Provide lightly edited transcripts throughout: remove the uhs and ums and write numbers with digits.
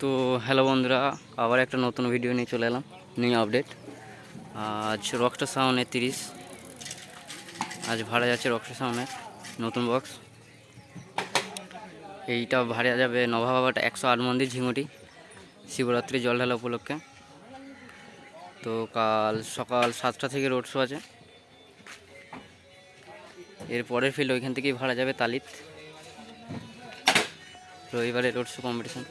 তো হ্যালো বন্ধুরা, আবার একটা নতুন ভিডিও নিয়ে চলে এলাম, নিউ আপডেট। আজ রকস্টার সাউন্ডের 30 আজ ভাড়া যাচ্ছে রকস্টার সাউন্ডের নতুন বক্স। এইটা ভাড়া যাবে নভাবাট 108 মন্দির ঝিঙুটি শিবরাত্রি জল ঢালা উপলক্ষে। তো কাল সকাল 7টা থেকে রোড শো আছে। এর পরের ফিল্ড ওইখান থেকেই ভাড়া যাবে তালিত, রবিবারে road show competition.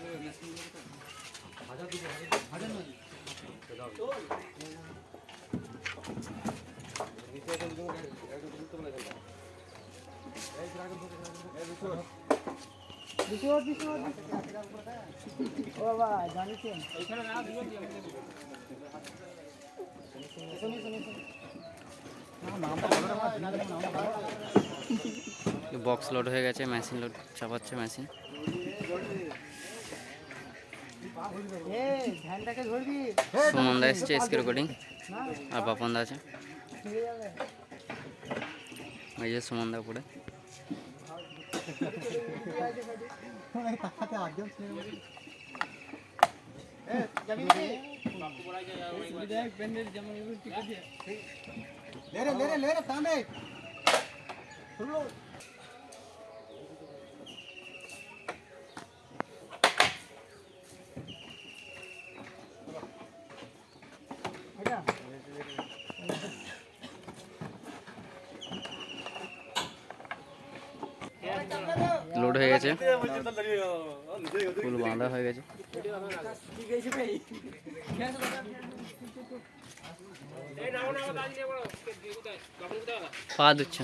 Box load হয়ে গেছে, মেশিন লোড চাপাচ্ছে মেশিন। সুমনদা এসছে, এসকে রেকর্ডিং, আর বাপনদা আছে। এই যে সুমনদা উপরে। লোড হয়ে গেছে, ফুল বাঁধা হয়ে গেছে। পা দিচ্ছে।